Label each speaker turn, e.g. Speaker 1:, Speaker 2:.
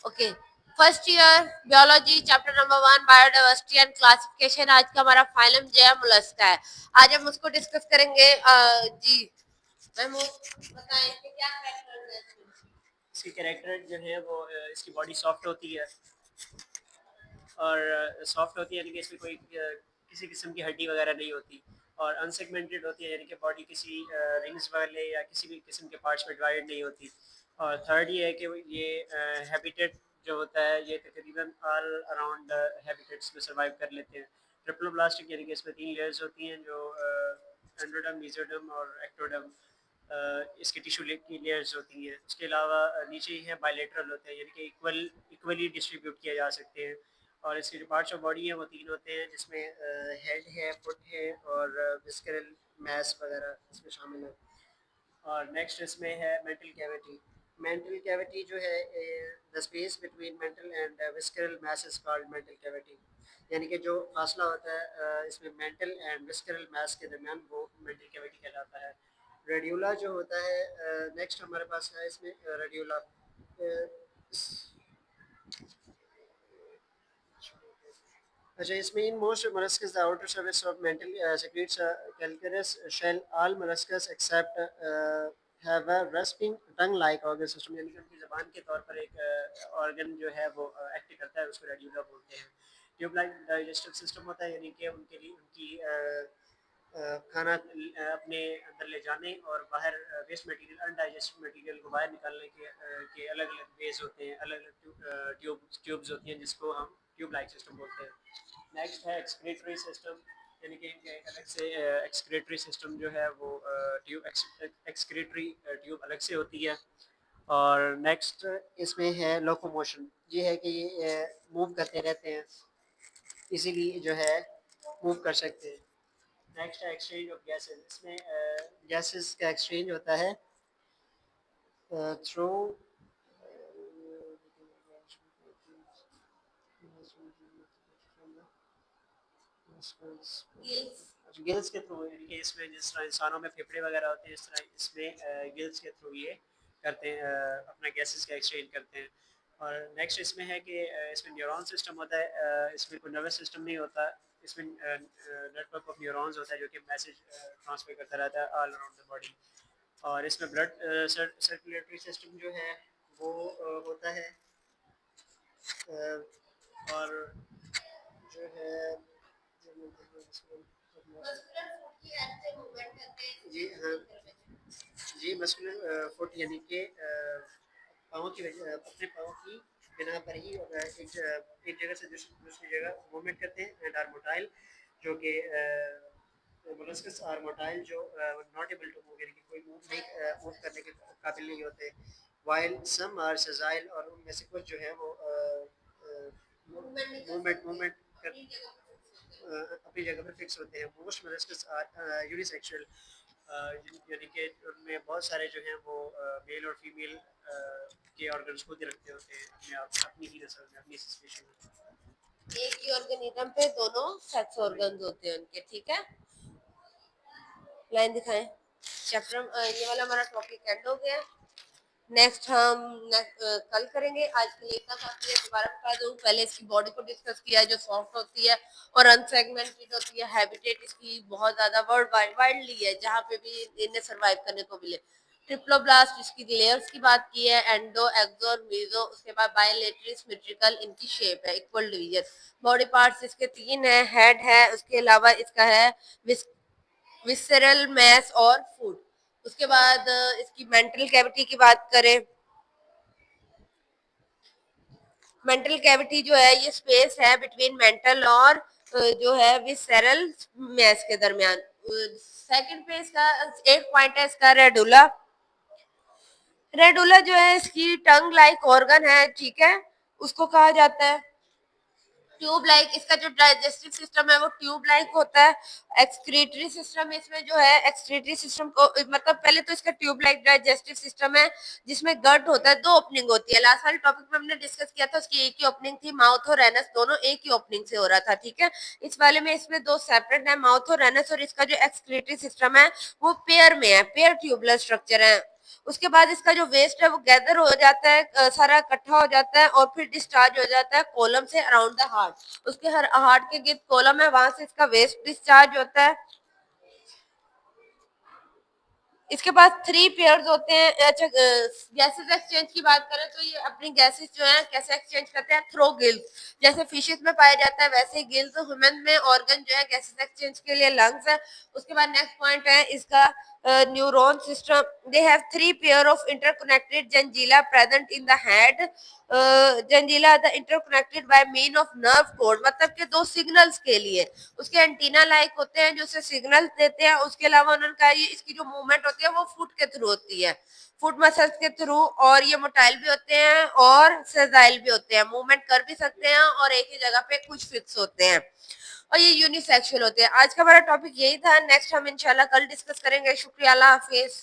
Speaker 1: Okay, first year biology chapter number 1 biodiversity and classification. आज का हमारा फाइनल जो है मोलस्का है। आज हम उसको डिस्कस करेंगे। जी मैम बताएं कि क्या कैरेक्टर्स हैं इसमें।
Speaker 2: इसकी कैरेक्टर जो है वो इसकी बॉडी सॉफ्ट होती है और सॉफ्ट होती है यानी कि इसमें कोई किसी किस्म की हड्डी वगैरह नहीं होती और अनसेगमेंटेड होती है यानी कि बॉडी किसी रिंग्स वाले या किसी भी किस्म के पार्ट्स में डिवाइड नहीं होती। और थर्ड ये है कि ये हैबिटेट जो होता है ये तकरीबन ऑल अराउंड हैबिटेट्स में सर्वाइव कर लेते हैं। ट्रिप्लोब्लास्टिक यानी कि इसमें 3 लेयर्स होती हैं जो एंडोडर्म, मेसोडर्म और एक्टोडर्म इसके टिश्यू की लेयर्स होती हैं। उसके अलावा नीचे ही है बायलेटरल होते हैं यानी कि इक्वली डिस्ट्रीब्यूट किए जा सकते हैं। और इसके जो पार्ट्स ऑफ बॉडी है वो 3 होते हैं जिसमें हेड है, फुट है और विस्करल मैस वगैरह इसमें शामिल है। और नेक्स्ट इसमें है मेंटल कैविटी। मेंटल कैविटी जो है the space between mantle and visceral mass is called mantle cavity. यानी कि जो फासला होता है इसमें मेंटल एंड विस्करल मैस के दरमियान वो मेंटल कैविटी कहलाता है। रेडियोला जो होता है नेक्स्ट हमारे पास है इसमें रेडियोला। अच्छा, इसमें in most molluscs the outer surface of mantle secretes a calcareous shell. All molluscs except have a rasping tongue like organ system यानी कि उनकी जबान के तौर पर एक ऑर्गन जो है वो एक्ट करता है, उसको रेड्यूला बोलते हैं। ट्यूब लाइक डाइजेस्टिव सिस्टम होता है यानी कि उनके लिए उनकी खाना अपने अंदर ले जाने और बाहर वेस्ट मटेरियल अनडाइजेस्टेड मटेरियल को बाहर निकालने के अलग अलग वेज होते हैं, अलग अलग ट्यूब्स होती हैं जिसको हम ट्यूब लाइक सिस्टम बोलते हैं। नेक्स्ट है एक्सक्रीटरी सिस्टम यानी कि इनके अलग से एक्सक्रीटरी सिस्टम जो है वो ट्यूब एक्सक्रीटरी ट्यूब अलग से होती है। और नेक्स्ट इसमें है लोकोमोशन। ये है कि ये मूव करते रहते हैं, इसीलिए जो है मूव कर सकते हैं। नेक्स्ट है एक्सचेंज ऑफ गैसेस। इसमें गैसेस का एक्सचेंज होता है थ्रू गिल्स के थ्रू यानी कि इसमें जिस तरह इंसानों में फेफड़े वगैरह होते हैं इस तरह इसमें गिल्स के थ्रू ये करते हैं, अपना गैसेस का एक्सचेंज करते हैं। और नेक्स्ट इसमें है कि इसमें न्यूरॉन सिस्टम होता है, इसमें कोई नर्वस सिस्टम नहीं होता। इसमें नेटवर्क ऑफ न्यूरॉन्स होता है जो कि मैसेज ट्रांसफर करता रहता है ऑल अराउंड द बॉडी। और इसमें ब्लड सर्कुलेटरी सिस्टम जो है वो होता है और जो है जी हाँ जी मस्कुलर फुट यानी कि पाँव की वजह अपने पाँव की बिना पर ही एक जगह से दूसरी जगह मूवमेंट करते हैं। एंड आर मोटाइल जो कि मोलस्कस आर मोटाइल जो नॉट एबल टू मूव यानी कि कोई मूव नहीं मूव करने के काबिल नहीं होते। वाइल सम आर सजाइल और उनमें से कुछ जो है वो मूवमेंट मूवमेंट अपनी जगह पर फिक्स होते हैं। मोस्ट मोलस्कस आर यूनिसेक्सुअल यानी कि उनमें बहुत सारे जो हैं वो मेल और फीमेल के ऑर्गन्स खुद ही रखते होते हैं अपने आप अपनी ही नस्ल में, अपनी स्पीशीज में।
Speaker 1: एक ही ऑर्गेनिज्म पे दोनों सेक्स ऑर्गन्स होते हैं उनके। ठीक है, लाइन दिखाएं। चैप्टर ये वाला हमारा टॉपिक एंड हो गया। नेक्स्ट हम कल करेंगे। आज के लिए इतना काफी है। दोबारा बता दूं, पहले इसकी बॉडी को डिस्कस किया जो सॉफ्ट होती है और अनसेगमेंटेड होती है। हैबिटेट इसकी बहुत ज्यादा वर्ल्ड वाइडली है, जहाँ पे भी इन्हें सर्वाइव करने को मिले। ट्रिप्लोब्लास्ट इसकी लेयर्स की बात की है, एंडो एक्सो और मीजो। उसके बाद बायलेटरल सिमेट्रिकल इनकी शेप है, इक्वल डिवीजन। बॉडी पार्ट्स इसके 3 है, हेड है, उसके अलावा इसका है विसरल मैस और फूड। उसके बाद इसकी मेंटल कैविटी की बात करें, मेंटल कैविटी जो है ये स्पेस है बिटवीन मेंटल और जो है विसरल मैस के दरमियान। सेकंड पे इसका एक पॉइंट है इसका रेडुला। रेडुला जो है इसकी टंग लाइक ऑर्गन है, ठीक है, उसको कहा जाता है ट्यूब लाइक। इसका जो डाइजेस्टिव सिस्टम है वो ट्यूब लाइक होता है। एक्सक्रीटरी सिस्टम इसमें जो है एक्सक्रीटरी सिस्टम को मतलब पहले तो इसका ट्यूब लाइक डाइजेस्टिव सिस्टम है जिसमें गट होता है, 2 ओपनिंग होती है। लास्ट वाले टॉपिक में हमने डिस्कस किया था, उसकी एक ही ओपनिंग थी, माउथ और एनस दोनों एक ही ओपनिंग से हो रहा था। ठीक है, इस वाले में इसमें 2 सेपरेट है, माउथ और एनस। और इसका जो एक्सक्रीटरी सिस्टम है वो पेयर में है, पेयर ट्यूबुलर स्ट्रक्चर है। उसके बाद इसका जो वेस्ट है वो गैदर हो जाता है, सारा इकट्ठा हो जाता है और फिर डिस्चार्ज हो जाता है कोलम से अराउंड द हार्ट। उसके हर हार्ट के गिर्द कोलम है, वहां से इसका वेस्ट डिस्चार्ज होता है। इसके पास 3 पेयर्स होते हैं। अच्छा, गैसेस एक्सचेंज की बात करें तो ये अपनी गैसेस जो है कैसे एक्सचेंज करते हैं, थ्रो गिल्स। जैसे फिशेस में पाया जाता है वैसे ही गिल्स ह्यूमन में ऑर्गन जो है गैसेस एक्सचेंज के लिए लंग्स है। उसके बाद नेक्स्ट पॉइंट है इसका neuron system. They have 3 pair of interconnected ganglia present in the head. Ganglia the interconnected by mean of nerve cord, मतलब कि 2 सिग्नल्स के लिए उसके एंटीना लाइक होते हैं जो उसे सिग्नल देते हैं। उसके अलावा उन्होंने कहा ये इसकी जो मूवमेंट होती है वो फुट के थ्रू होती है, फुट मसल्स के थ्रू, और ये मोटाइल भी होते हैं और सेजाइल भी होते हैं, मूवमेंट कर भी सकते हैं और एक ही जगह पे कुछ फिक्स होते हैं, और ये यूनिसेक्सुअल होते हैं। आज का हमारा टॉपिक यही था। नेक्स्ट हम इंशाल्लाह कल डिस्कस करेंगे। शुक्रिया, अल्लाह हाफिज।